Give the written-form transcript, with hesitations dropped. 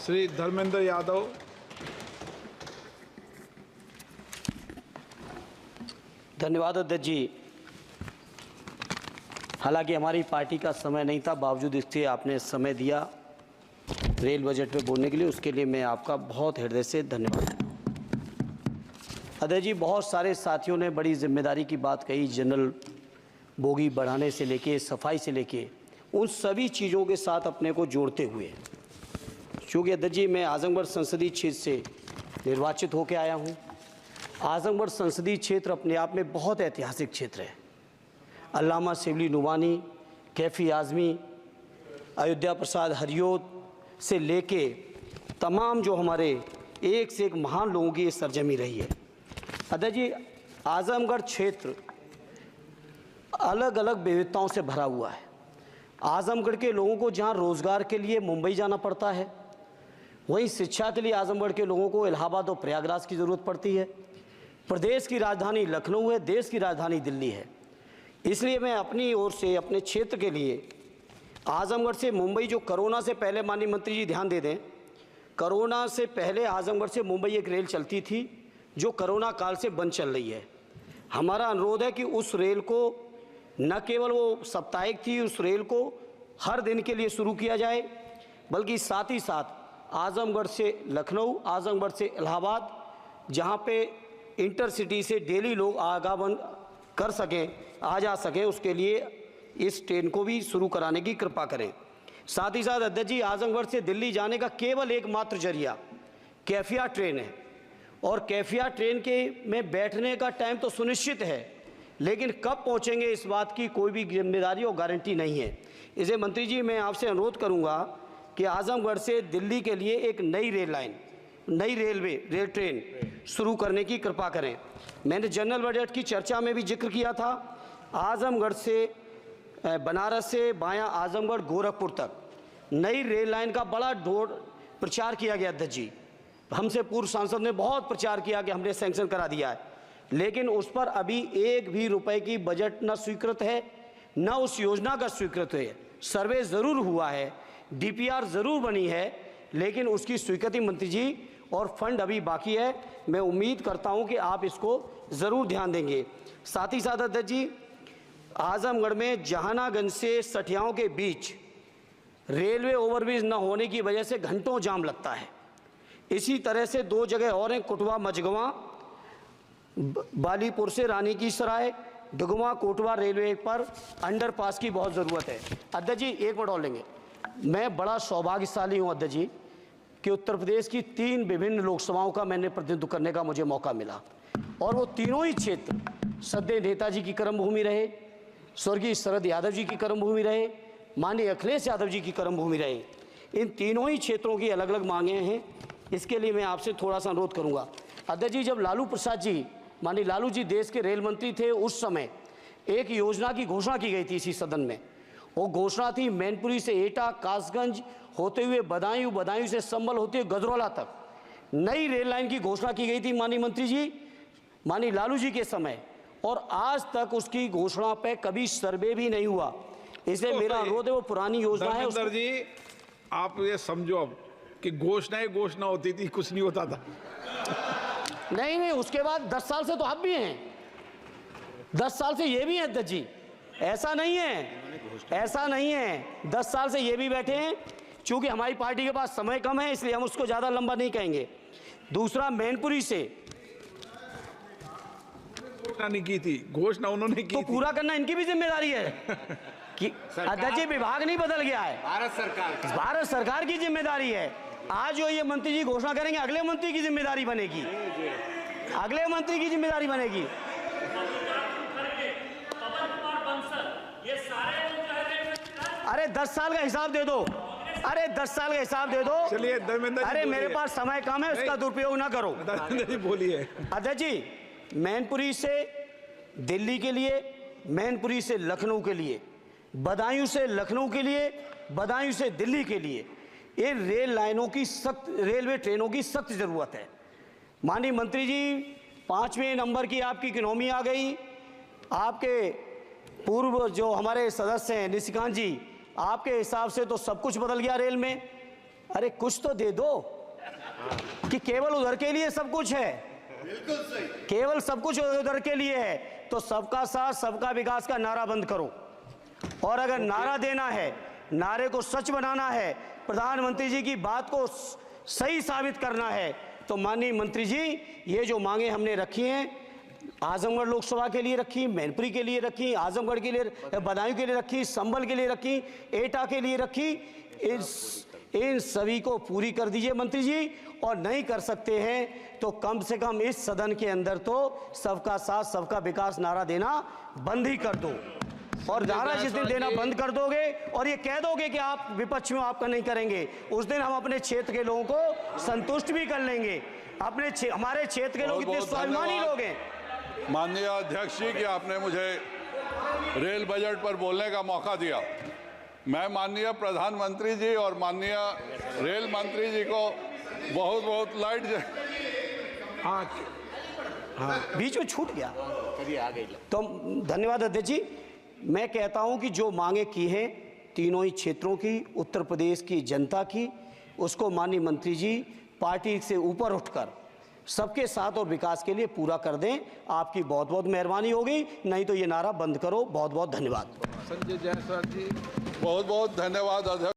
श्री धर्मेंद्र यादव। धन्यवाद अध्यक्ष जी। हालांकि हमारी पार्टी का समय नहीं था, बावजूद इसके आपने समय दिया रेल बजट पे बोलने के लिए, उसके लिए मैं आपका बहुत हृदय से धन्यवाद। अध्यक्ष जी, बहुत सारे साथियों ने बड़ी जिम्मेदारी की बात कही, जनरल बोगी बढ़ाने से लेके सफाई से लेके उन सभी चीज़ों के साथ अपने को जोड़ते हुए, चूँकि अध्यक्ष जी मैं आजमगढ़ संसदीय क्षेत्र से निर्वाचित होकर आया हूँ। आजमगढ़ संसदीय क्षेत्र अपने आप में बहुत ऐतिहासिक क्षेत्र है। अल्लामा शिबली नुमानी, कैफ़ी आज़मी, अयोध्या प्रसाद हरियोत से लेके तमाम जो हमारे एक से एक महान लोगों की ये सरजमी रही है। अध्यक्ष जी, आजमगढ़ क्षेत्र अलग अलग विविधताओं से भरा हुआ है। आजमगढ़ के लोगों को जहाँ रोज़गार के लिए मुंबई जाना पड़ता है, वहीं शिक्षा के लिए आजमगढ़ के लोगों को इलाहाबाद और प्रयागराज की ज़रूरत पड़ती है। प्रदेश की राजधानी लखनऊ है, देश की राजधानी दिल्ली है। इसलिए मैं अपनी ओर से अपने क्षेत्र के लिए आजमगढ़ से मुंबई, जो कोरोना से पहले, माननीय मंत्री जी ध्यान दे दें, कोरोना से पहले आजमगढ़ से मुंबई एक रेल चलती थी जो कोरोना काल से बंद चल रही है। हमारा अनुरोध है कि उस रेल को न केवल वो साप्ताहिक थी, उस रेल को हर दिन के लिए शुरू किया जाए, बल्कि साथ ही साथ आजमगढ़ से लखनऊ, आजमगढ़ से इलाहाबाद, जहाँ पे इंटरसिटी से डेली लोग आवागमन कर सकें, आ जा सकें, उसके लिए इस ट्रेन को भी शुरू कराने की कृपा करें। साथ ही साथ अध्यक्ष जी, आजमगढ़ से दिल्ली जाने का केवल एकमात्र जरिया कैफिया ट्रेन है, और कैफिया ट्रेन के में बैठने का टाइम तो सुनिश्चित है, लेकिन कब पहुंचेंगे इस बात की कोई भी जिम्मेदारी और गारंटी नहीं है। इसे मंत्री जी मैं आपसे अनुरोध करूंगा कि आजमगढ़ से दिल्ली के लिए एक नई रेल लाइन, नई रेल ट्रेन शुरू करने की कृपा करें। मैंने जनरल बजट की चर्चा में भी जिक्र किया था, आजमगढ़ से बनारस से बायां आजमगढ़ गोरखपुर तक नई रेल लाइन का बड़ा प्रचार किया गया अध्यक्ष जी। हमसे पूर्व सांसद ने बहुत प्रचार किया कि हमने सैंक्शन करा दिया है, लेकिन उस पर अभी एक भी रुपए की बजट न स्वीकृत है, न उस योजना का स्वीकृत है। सर्वे ज़रूर हुआ है, डीपीआर ज़रूर बनी है, लेकिन उसकी स्वीकृति मंत्री जी और फंड अभी बाकी है। मैं उम्मीद करता हूं कि आप इसको ज़रूर ध्यान देंगे। साथ ही साथ अध्यक्ष जी, आजमगढ़ में जहानागंज से सठियाओं के बीच रेलवे ओवरब्रिज न होने की वजह से घंटों जाम लगता है। इसी तरह से दो जगह और हैं, कुटवा मझगवा, बालीपुर से रानी की सराय, डुगवा कोटवा रेलवे पर अंडरपास की बहुत ज़रूरत है। अध्यक्ष जी एक मिनट और लेंगे। मैं बड़ा सौभाग्यशाली हूँ अध्यक्ष जी कि उत्तर प्रदेश की 3 विभिन्न लोकसभाओं का मैंने प्रतिनिधित्व करने का मुझे मौका मिला, और वो तीनों ही क्षेत्र सदैव नेताजी की कर्मभूमि रहे, स्वर्गीय शरद यादव जी की कर्मभूमि रहे, माननीय अखिलेश यादव जी की कर्मभूमि रहे। इन तीनों ही क्षेत्रों की अलग अलग मांगें हैं। इसके लिए मैं आपसे थोड़ा सा अनुरोध करूंगा अध्यक्ष जी, जब लालू प्रसाद जी, माननीय लालू जी देश के रेल मंत्री थे, उस समय एक योजना की घोषणा की गई थी इसी सदन में। वो घोषणा थी मैनपुरी से एटा, कासगंज होते हुए बदायूं, बदायूं से संभल होते हुए गजरौला तक नई रेल लाइन की घोषणा की गई थी माननीय मंत्री जी, माननीय लालू जी के समय, और आज तक उसकी घोषणा पे कभी सर्वे भी नहीं हुआ। इसलिए मेरा अनुरोध है, वो पुरानी योजना है। धर्मेंद्र जी आप ये समझो अब कि घोषणाएं घोषणा होती थी, कुछ नहीं होता था। नहीं, उसके बाद 10 साल से तो आप भी हैं, 10 साल से ये भी हैं अध्यक्ष जी, ऐसा नहीं है, ऐसा नहीं है, 10 साल से ये भी बैठे हैं। चूंकि हमारी पार्टी के पास समय कम है, इसलिए हम उसको ज़्यादा लंबा नहीं कहेंगे। दूसरा, मैनपुरी से घोषणा नहीं की थी, घोषणा उन्होंने की तो पूरा करना इनकी भी जिम्मेदारी है कि अध्यक्ष जी, विभाग नहीं बदल गया है, भारत सरकार की जिम्मेदारी है। आज जो ये मंत्री जी घोषणा करेंगे, अगले मंत्री की जिम्मेदारी बनेगी, अगले मंत्री की जिम्मेदारी बनेगी। अरे 10 साल का हिसाब दे दो, अरे 10 साल का हिसाब दे दो। चलिए धर्मेंद्र जी, अरे मेरे पास समय कम है, उसका दुरुपयोग ना करो। धर्मेंद्र जी बोलिए। अध्यक्ष जी, मैनपुरी से दिल्ली के लिए, मैनपुरी से लखनऊ के लिए, बदायूं से लखनऊ के लिए, बदायूं से दिल्ली के लिए, ये रेल लाइनों की सख्त, रेलवे ट्रेनों की सख्त ज़रूरत है। माननीय मंत्री जी, 5वें नंबर की आपकी इकोनॉमी आ गई। आपके पूर्व जो हमारे सदस्य हैं निशिकांत जी, आपके हिसाब से तो सब कुछ बदल गया रेल में। अरे कुछ तो दे दो कि केवल उधर के लिए सब कुछ है। बिल्कुल सही। केवल सब कुछ उधर के लिए है तो सबका साथ सबका विकास का नारा बंद करो। और अगर नारा देना है, नारे को सच बनाना है, प्रधानमंत्री जी की बात को सही साबित करना है, तो माननीय मंत्री जी ये जो मांगे हमने रखी हैं, आजमगढ़ लोकसभा के लिए रखी, मैनपुरी के लिए रखी, आजमगढ़ के लिए, बदायूं के लिए रखी, संभल के लिए रखी, एटा के लिए रखी, इन सभी को पूरी कर दीजिए मंत्री जी। और नहीं कर सकते हैं तो कम से कम इस सदन के अंदर तो सबका साथ सबका विकास नारा देना बंद ही कर दो। और नारा जिस दिन देना बंद कर दोगे और ये कह दोगे कि आप विपक्ष में आपका नहीं करेंगे, उस दिन हम अपने क्षेत्र के लोगों को संतुष्ट भी कर लेंगे। हमारे क्षेत्र के लोग इतने स्वाभिमानी लोग हैं। माननीय अध्यक्ष जी कि आपने मुझे रेल बजट पर बोलने का मौका दिया। मैं माननीय प्रधानमंत्री जी और माननीय रेल मंत्री जी को बहुत बहुत लाइट बीच में छूट गया तो धन्यवाद अध्यक्ष जी। मैं कहता हूं कि जो मांगे की हैं तीनों ही क्षेत्रों की, उत्तर प्रदेश की जनता की, उसको माननीय मंत्री जी पार्टी से ऊपर उठकर सबके साथ और विकास के लिए पूरा कर दें। आपकी बहुत बहुत मेहरबानी होगी, नहीं तो ये नारा बंद करो। बहुत बहुत धन्यवाद। संजय जायसवाल जी। बहुत बहुत धन्यवाद अध्यक्ष।